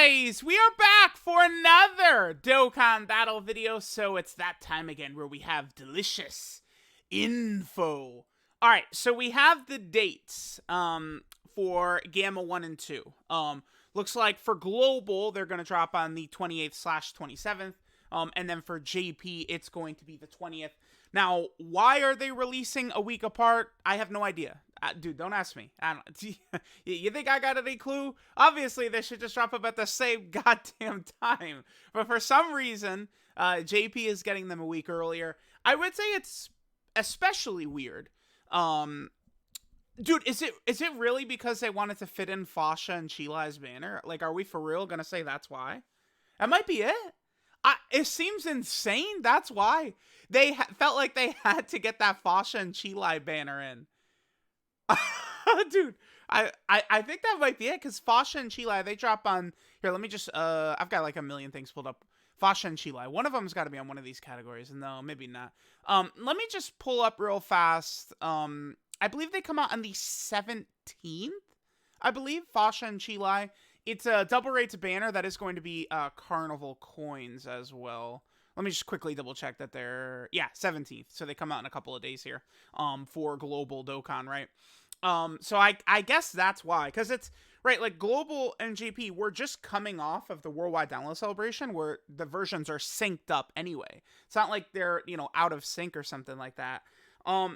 guys, we are back for another Dokkan battle video. So it's that time again where we have delicious info. All right, so we have the dates for Gamma 1 and 2. Looks like for global they're going to drop on the 28th/27th. And then for JP it's going to be the 20th. Now, why are they releasing a week apart? I have no idea. Dude, don't ask me. I don't. You think I got any clue? Obviously, they should just drop them at the same goddamn time. But for some reason, JP is getting them a week earlier. I would say it's especially weird. Dude, is it really because they wanted to fit in Fasha and Chilai's banner? Like, are we for real gonna say that's why? That might be it. It seems insane. That's why they felt like they had to get that Fasha and Chilai banner in. Dude, I think that might be it, because Fasha and Chilai, they drop on here. Let me just I've got like a million things pulled up. Fasha and Chilai, one of them's got to be on one of these categories. No, maybe not. Let me just pull up real fast. I believe they come out on the 17th. I believe Fasha and Chilai. It's a double rates banner that is going to be carnival coins as well. Let me just quickly double check that they're 17th. So they come out in a couple of days here for global Dokkan, right? So I guess that's why, because it's right, like global and JP, we're just coming off of the worldwide download celebration where the versions are synced up anyway. It's not like they're, out of sync or something like that.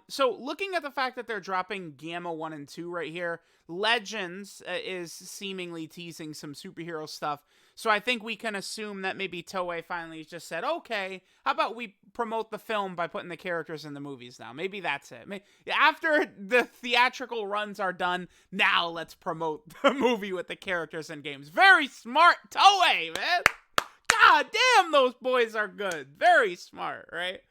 So looking at the fact that they're dropping Gamma 1 and 2 right here, Legends is seemingly teasing some superhero stuff. So I think we can assume that maybe Toei finally just said, okay, how about we promote the film by putting the characters in the movies now? Maybe that's it. After the theatrical runs are done, now let's promote the movie with the characters and games. Very smart Toei, man. God damn, those boys are good. Very smart, right?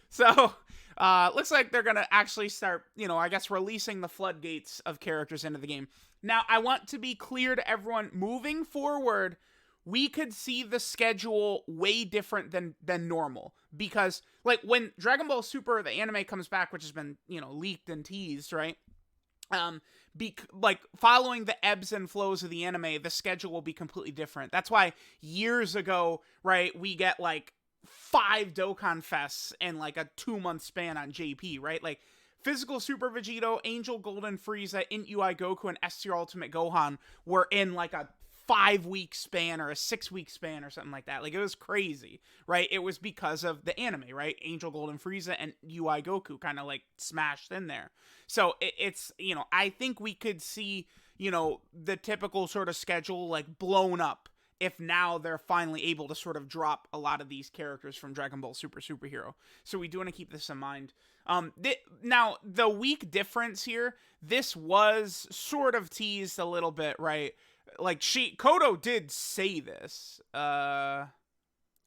So looks like they're going to actually start, I guess, releasing the floodgates of characters into the game. Now, I want to be clear to everyone, moving forward, we could see the schedule way different than normal. Because, like, when Dragon Ball Super, the anime, comes back, which has been, leaked and teased, right? Following the ebbs and flows of the anime, the schedule will be completely different. That's why years ago, right, we get, like, 5 Dokkan Fests in like a 2-month span on JP, right? Like Physical Super Vegito, Angel Golden Frieza, Int UI Goku, and S Tier Ultimate Gohan were in like a 5-week span or a 6-week span or something like that. Like, it was crazy, right? It was because of the anime, right? Angel Golden Frieza and UI Goku kind of like smashed in there. So it's, I think we could see, the typical sort of schedule like blown up if now they're finally able to sort of drop a lot of these characters from Dragon Ball Superhero. So we do want to keep this in mind. Now, the week difference here, this was sort of teased a little bit, right? Like, Kodo did say this. Where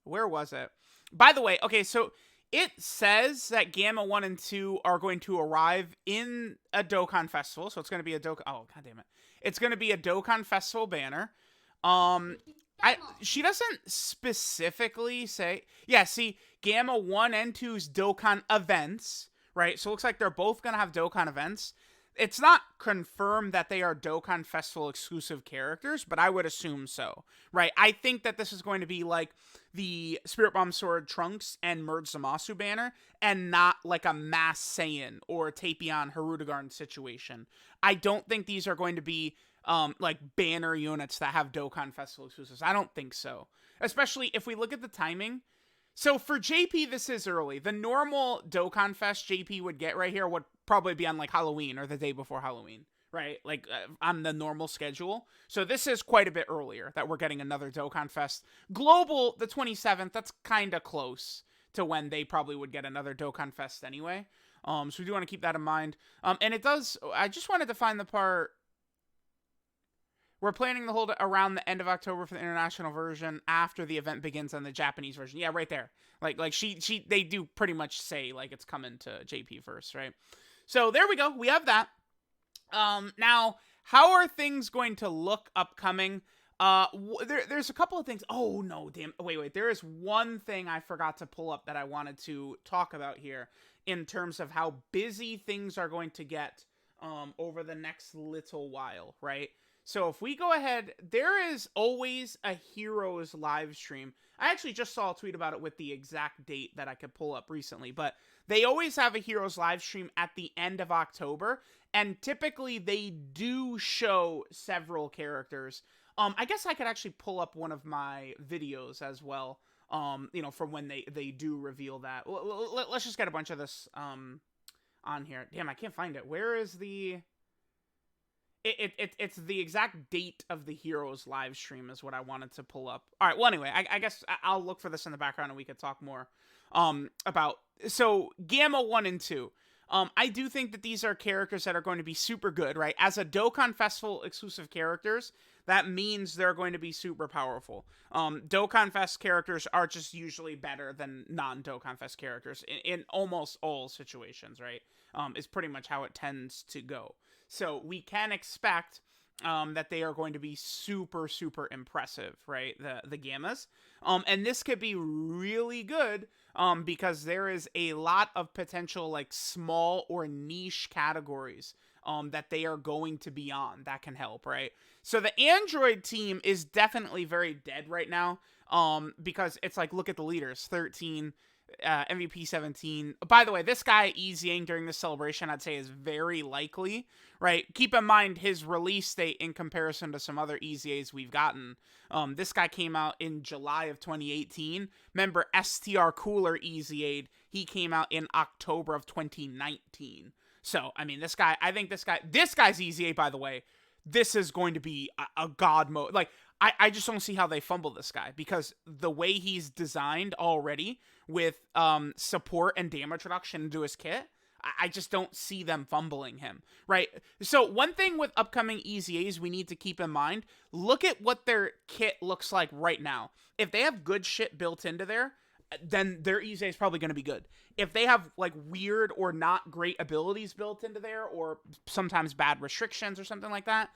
was it? By the way, okay, so it says that Gamma 1 and 2 are going to arrive in a Dokkan Festival. So it's going to be a Dokkan... Oh, god damn it. It's going to be a Dokkan Festival banner. She doesn't specifically say. Yeah, see, Gamma 1 and 2's Dokkan events, right? So it looks like they're both going to have Dokkan events. It's not confirmed that they are Dokkan Festival exclusive characters, but I would assume so, right? I think that this is going to be like the Spirit Bomb Sword Trunks and Merge Zamasu banner, and not like a Mass Saiyan or Tapion Hirudegarn situation. I don't think these are going to be like banner units that have Dokkan Festival exclusives. I don't think so. Especially if we look at the timing. So for JP, this is early. The normal Dokkan Fest JP would get right here would probably be on like Halloween or the day before Halloween, right? Like on the normal schedule. So this is quite a bit earlier that we're getting another Dokkan Fest. Global, the 27th, that's kind of close to when they probably would get another Dokkan Fest anyway. So we do want to keep that in mind. And it does, I just wanted to find the part. We're planning to hold it around the end of October for the international version after the event begins on the Japanese version. Yeah, right there. Like they do pretty much say like it's coming to JP first, right? So there we go. We have that. Now, how are things going to look upcoming? There's a couple of things. Oh no, damn. Wait. There is one thing I forgot to pull up that I wanted to talk about here in terms of how busy things are going to get over the next little while, right? So if we go ahead, there is always a Heroes live stream. I actually just saw a tweet about it with the exact date that I could pull up recently, but they always have a Heroes live stream at the end of October, and typically they do show several characters. I guess I could actually pull up one of my videos as well. From when they do reveal that. Let's just get a bunch of this on here. Damn, I can't find it. Where is the? It's the exact date of the Heroes live stream is what I wanted to pull up. All right. Well, anyway, I guess I'll look for this in the background and we could talk more about. So Gamma 1 and 2. I do think that these are characters that are going to be super good, right? As a Dokkan Festival exclusive characters, that means they're going to be super powerful. Dokkan Fest characters are just usually better than non-Dokkan Fest characters in almost all situations, right? Is pretty much how it tends to go. So we can expect that they are going to be super, super impressive, right? The Gammas. And this could be really good because there is a lot of potential like small or niche categories that they are going to be on that can help, right? So the Android team is definitely very dead right now because it's like, look at the leaders, 13, MVP 17. By the way, this guy easying during this celebration, I'd say is very likely, right? Keep in mind his release date in comparison to some other EZAs we've gotten. This guy came out in July of 2018. Remember, STR Cooler EZA'd. He came out in October of 2019. So, I mean, this guy's EZA, by the way, this is going to be a god mode. Like, I just don't see how they fumble this guy because the way he's designed already with support and damage reduction into his kit, I just don't see them fumbling him, right? So one thing with upcoming EZAs we need to keep in mind, look at what their kit looks like right now. If they have good shit built into there, then their EZA is probably going to be good. If they have like weird or not great abilities built into there, or sometimes bad restrictions or something like that,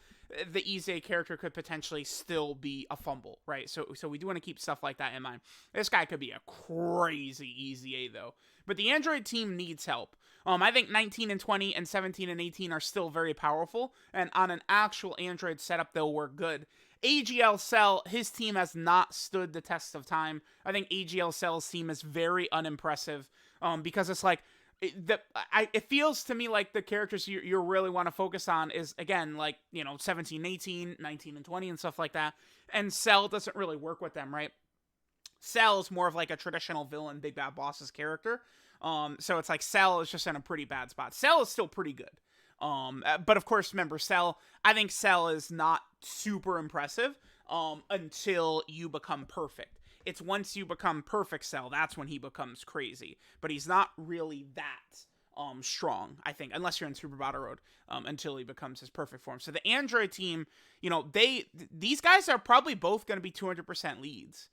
the EZA character could potentially still be a fumble, right? So we do want to keep stuff like that in mind. This guy could be a crazy EZA though. But the Android team needs help. I think 19 and 20 and 17 and 18 are still very powerful, and on an actual Android setup, they'll work good. AGL Cell, his team has not stood the test of time. I think AGL Cell's team is very unimpressive because it's like, it feels to me like the characters you really want to focus on is, again, like, 17, 18, 19, and 20 and stuff like that. And Cell doesn't really work with them, right? Cell is more of like a traditional villain, big bad bosses character. So it's like Cell is just in a pretty bad spot. Cell is still pretty good. But of course, remember, I think Cell is not super impressive until you become perfect. It's once you become perfect Cell, that's when he becomes crazy. But he's not really that strong, I think, unless you're in Super Battle Road, until he becomes his perfect form. So the Android team, these guys are probably both going to be 200% leads.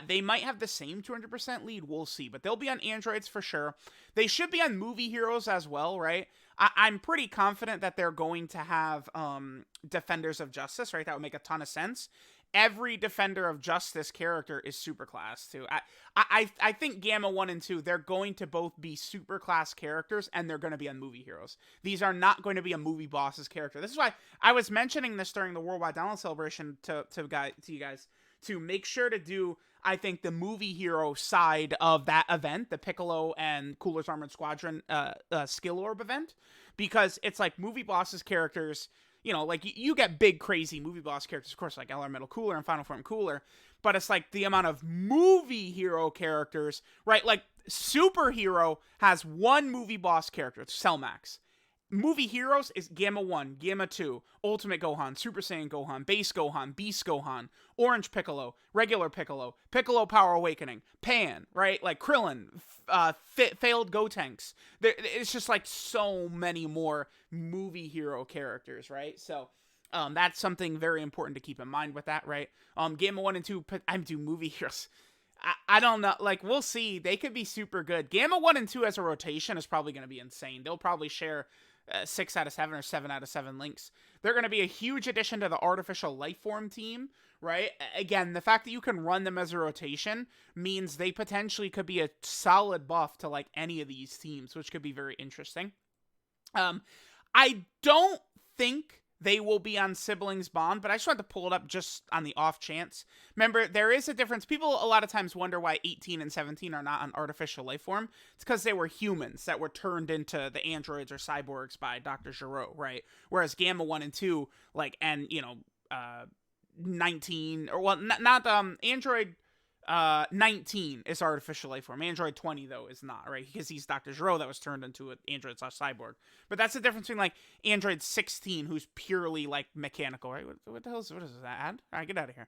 They might have the same 200% lead, we'll see, but they'll be on Androids for sure. They should be on Movie Heroes as well, right? I'm pretty confident that they're going to have Defenders of Justice, right? That would make a ton of sense. Every Defender of Justice character is superclass too. I think Gamma 1 and 2, they're going to both be superclass characters, and they're going to be on Movie Heroes. These are not going to be a movie boss's character. This is why I was mentioning this during the Worldwide Download Celebration to you guys, to make sure to do, I think, the movie hero side of that event, the Piccolo and Cooler's Armored Squadron skill orb event, because it's like movie bosses characters, like you get big crazy movie boss characters, of course, like LR Metal Cooler and Final Form Cooler, but it's like the amount of movie hero characters, right? Like Superhero has one movie boss character, it's Cellmax. Movie Heroes is Gamma 1, Gamma 2, Ultimate Gohan, Super Saiyan Gohan, Base Gohan, Beast Gohan, Orange Piccolo, Regular Piccolo, Piccolo Power Awakening, Pan, right? Like Krillin, failed Gotenks. It's just like so many more movie hero characters, right? So that's something very important to keep in mind with that, right? Gamma 1 and 2, I'm doing movie heroes. I don't know. Like, we'll see. They could be super good. Gamma 1 and 2 as a rotation is probably going to be insane. They'll probably share 6 out of 7 or 7 out of 7 links. They're going to be a huge addition to the Artificial Lifeform team, right? Again, the fact that you can run them as a rotation means they potentially could be a solid buff to, like, any of these teams, which could be very interesting. I don't think they will be on Siblings Bond, but I just wanted to pull it up just on the off chance. Remember, there is a difference. People a lot of times wonder why 18 and 17 are not an artificial life form. It's because they were humans that were turned into the androids or cyborgs by Dr. Gero, right? Whereas Gamma 1 and 2, like, and, 19, or, well, not Android 19 is artificial life form. Android 20 though is not, right? Because he's Dr. Gero that was turned into an android / cyborg. But that's the difference between like Android 16, who's purely like mechanical, right? What the hell is, what is that ad? All right, get out of here.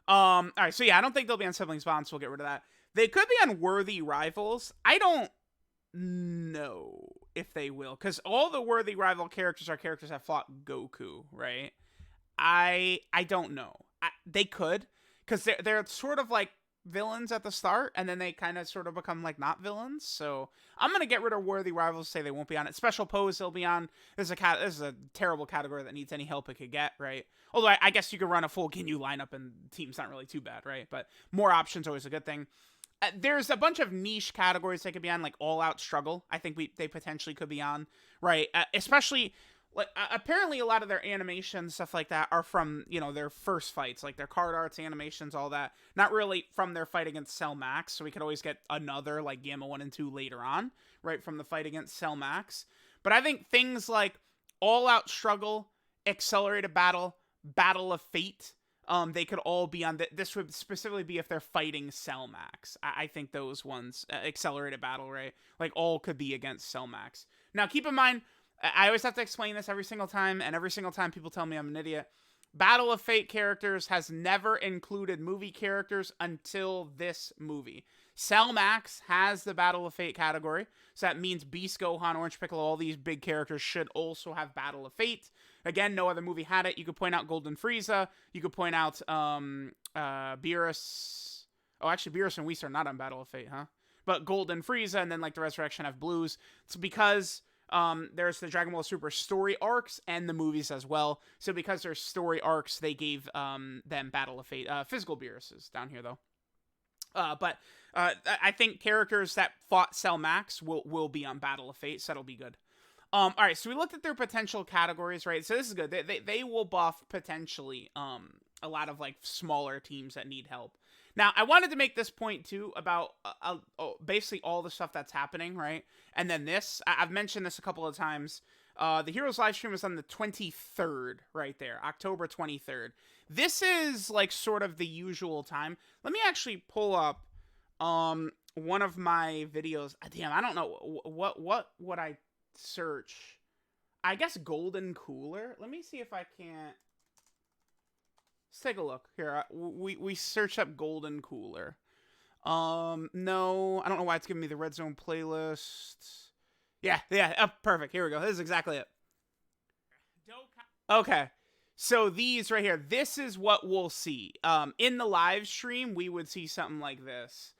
All right, so yeah, I don't think they'll be on Siblings Bond, so we'll get rid of that. They could be on Worthy Rivals. I don't know if they will, because all the Worthy Rival characters are characters that fought Goku, right? I don't know. They could, because they're sort of like villains at the start, and then they kind of sort of become like not villains. So I'm gonna get rid of Worthy Rivals, say they won't be on it. Special Pose they'll be on. This is a terrible category that needs any help it could get, right? Although I guess you could run a full Ginyu lineup and the team's not really too bad, right? But more options always a good thing. There's a bunch of niche categories they could be on, like All Out Struggle. I think they potentially could be on, right? Especially like apparently a lot of their animations, stuff like that, are from their first fights, like their card arts, animations, all that. Not really from their fight against Cell Max. So we could always get another like Gamma 1 and 2 later on, right, from the fight against Cell Max. But I think things like All Out Struggle, Accelerated Battle, Battle of Fate, they could all be on. This would specifically be if they're fighting Cell Max. I think those ones, Accelerated Battle, right, like all could be against Cell Max. Now keep in mind, I always have to explain this every single time, and every single time people tell me I'm an idiot. Battle of Fate characters has never included movie characters until this movie. Cell Max has the Battle of Fate category, so that means Beast, Gohan, Orange Piccolo, all these big characters should also have Battle of Fate. Again, no other movie had it. You could point out Golden Frieza. You could point out Beerus. Oh, actually, Beerus and Whis are not on Battle of Fate, huh? But Golden Frieza, and then like the Resurrection have Blues. It's because there's the Dragon Ball Super story arcs and the movies as well. So because there's story arcs, they gave them Battle of Fate. Physical Beerus is down here though. But I think characters that fought Cell Max will be on Battle of Fate, so that'll be good. All right, so we looked at their potential categories, right? So this is good. They will buff potentially a lot of like smaller teams that need help. Now, I wanted to make this point too about basically all the stuff that's happening, right? And then this, I've mentioned this a couple of times. The Heroes live stream was on the 23rd, right there, October 23rd. This is like sort of the usual time. Let me actually pull up one of my videos. Damn, I don't know what would I search. I guess Golden Cooler. Let me see if I can't. Let's take a look here. We searched up Golden Cooler. No, I don't know why it's giving me the Red Zone playlist. Yeah, perfect. Here we go. This is exactly it. Okay, so these right here. This is what we'll see. In the live stream, we would see something like this.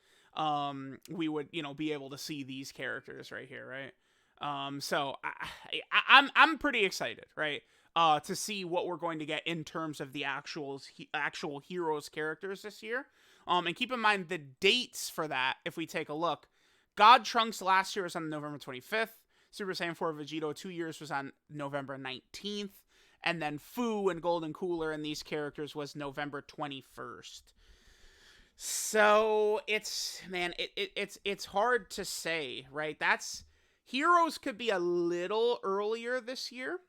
We would, be able to see these characters right here, right? So I'm pretty excited, right? To see what we're going to get in terms of the actual Heroes characters this year. And keep in mind the dates for that, if we take a look. God Trunks last year was on November 25th. Super Saiyan 4 Vegito 2 years was on November 19th. And then Fu and Golden Cooler and these characters was November 21st. So it's hard to say, right? Heroes could be a little earlier this year.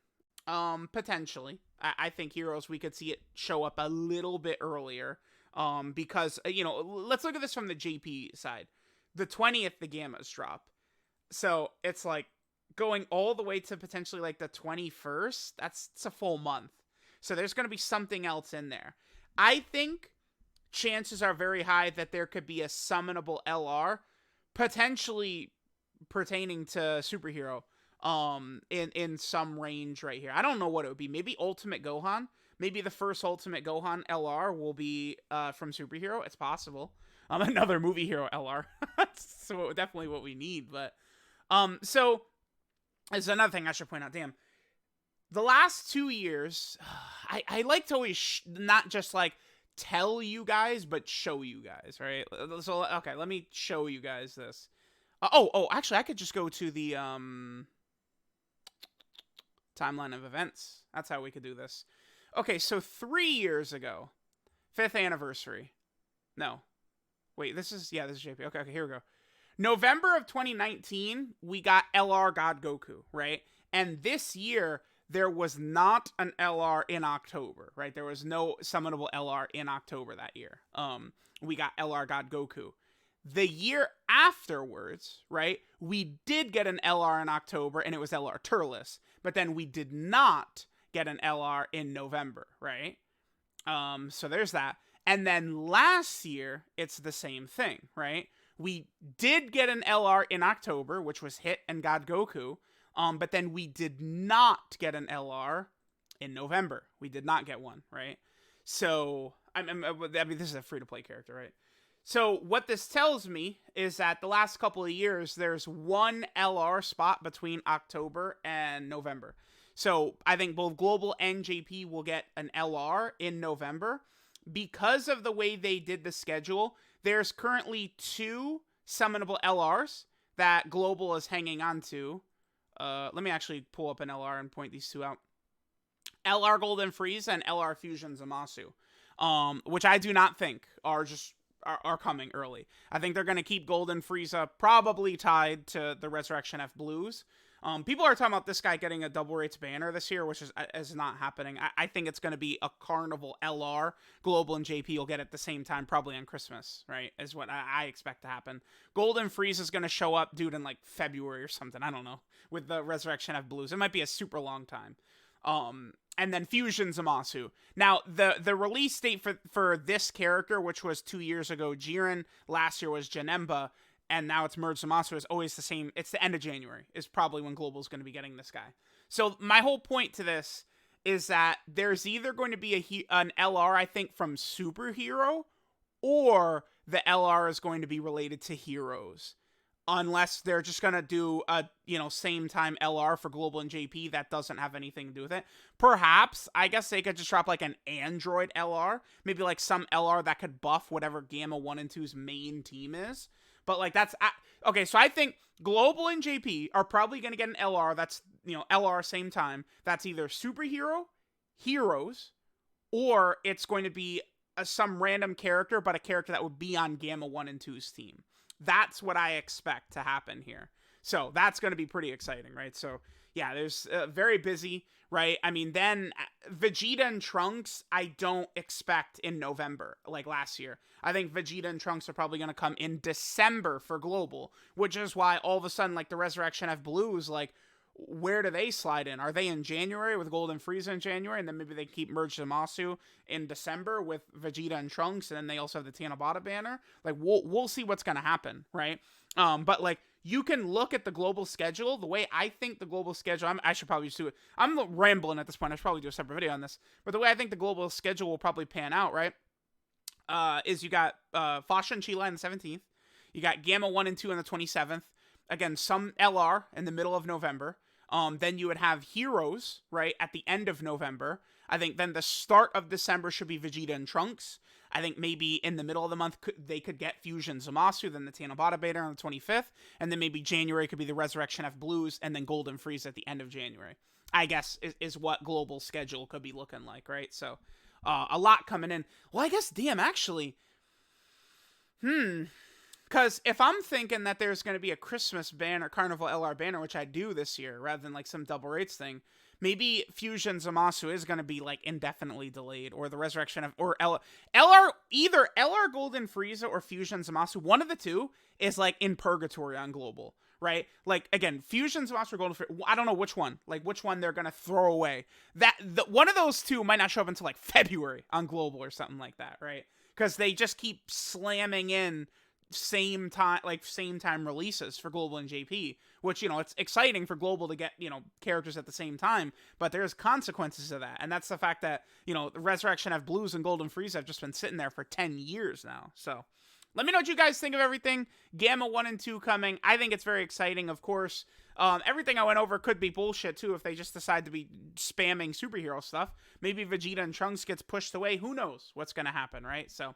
Potentially. I think Heroes, we could see it show up a little bit earlier. Because, let's look at this from the JP side. The 20th, the Gammas drop. So it's like going all the way to potentially like the 21st. It's a full month. So there's going to be something else in there. I think chances are very high that there could be a summonable LR, potentially pertaining to Superhero. In some range right here. I don't know what it would be. Maybe Ultimate Gohan. Maybe the first Ultimate Gohan LR will be from Superhero. It's possible. Another movie hero LR. So definitely what we need. But so there's another thing I should point out. Damn, the last 2 years, I like to always not just like tell you guys, but show you guys, right? So okay, let me show you guys this. Actually, I could just go to the Timeline of events. That's how we could do this. Okay, so 3 years ago, 5th anniversary. No. Wait, this is JP. Okay, here we go. November of 2019, we got LR God Goku, right? And this year, there was not an LR in October, right? There was no summonable LR in October that year. We got LR God Goku. The year afterwards, right, we did get an LR in October, and it was LR Turles. But then we did not get an LR in November, right? So there's that. And then last year, it's the same thing, right? We did get an LR in October, which was Hit and God Goku. But then we did not get an LR in November. We did not get one, right? So, I mean, this is a free-to-play character, right? So, what this tells me is that the last couple of years, there's one LR spot between October and November. So, I think both Global and JP will get an LR in November. Because of the way they did the schedule, there's currently 2 summonable LRs that Global is hanging on to. Let me actually pull up an LR and point these 2 out. LR Golden Frieza and LR Fusion Zamasu. Which I do not think are coming early. I think they're going to keep Golden Frieza probably tied to the Resurrection F Blues. People are talking about this guy getting a double rates banner this year, which is not happening. I think it's going to be a Carnival LR. Global and JP will get at the same time, probably on Christmas, right? Is what I expect to happen. Golden Frieza is going to show up, dude, in like February or something. I don't know. With the Resurrection F Blues. It might be a super long time. And then Fusion Zamasu. Now, the release date for this character, which was 2 years ago, Jiren, last year was Janemba, and now it's Merge Zamasu, is always the same. It's the end of January, is probably when Global's going to be getting this guy. So my whole point to this is that there's either going to be an LR, I think, from Superhero, or the LR is going to be related to Heroes. Unless they're just going to do a, same time LR for Global and JP that doesn't have anything to do with it. Perhaps, I guess they could just drop like an Android LR. Maybe like some LR that could buff whatever Gamma 1 and 2's main team is. But like that's... Okay, so I think Global and JP are probably going to get an LR that's, LR same time. That's either Superhero, Heroes, or it's going to be some random character, but a character that would be on Gamma 1 and 2's team. That's what I expect to happen here. So that's going to be pretty exciting, right? So yeah, there's very busy, right? I mean, then Vegeta and Trunks, I don't expect in November like last year. I think Vegeta and Trunks are probably going to come in December for Global, which is why all of a sudden, like the Resurrection F Blues, like where do they slide in? Are they in January with Golden Frieza in January, and then maybe they keep Merge Zamasu in December with Vegeta and Trunks, and then they also have the Tanabata banner? Like, we'll see what's going to happen, right? But, like, you can look at the global schedule. The way I think the global schedule... I should probably just do it. I'm rambling at this point. I should probably do a separate video on this. But the way I think the global schedule will probably pan out, right, is you got Fasha and Chila on the 17th. You got Gamma 1 and 2 on the 27th. Again, some LR in the middle of November. Then you would have Heroes, right, at the end of November. I think then the start of December should be Vegeta and Trunks. I think maybe in the middle of the month, they could get Fusion Zamasu, then the Tanabata Beta on the 25th. And then maybe January could be the Resurrection F Blues, and then Golden Frieza at the end of January. I guess is what global schedule could be looking like, right? So, a lot coming in. Well, I guess, damn, actually... Because if I'm thinking that there's going to be a Christmas banner, Carnival LR banner, which I do this year, rather than like some double rates thing, maybe Fusion Zamasu is going to be like indefinitely delayed, or the Resurrection of, or either LR Golden Frieza or Fusion Zamasu, one of the two is like in purgatory on Global, right? Like, again, Fusion Zamasu or Golden Frieza, I don't know which one they're going to throw away. One of those two might not show up until like February on Global or something like that, right? Because they just keep slamming in same time releases for Global and JP, which, it's exciting for Global to get, characters at the same time, but there's consequences to that. And that's the fact that, the Resurrection F Blues and Golden Frieza have just been sitting there for 10 years now. So let me know what you guys think of everything. Gamma 1 and 2 coming. I think it's very exciting, of course. Everything I went over could be bullshit, too, if they just decide to be spamming superhero stuff. Maybe Vegeta and Trunks gets pushed away. Who knows what's going to happen, right? So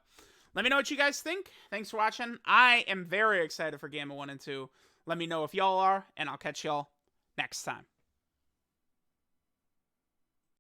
let me know what you guys think. Thanks for watching. I am very excited for Gamma 1 and 2. Let me know if y'all are, and I'll catch y'all next time.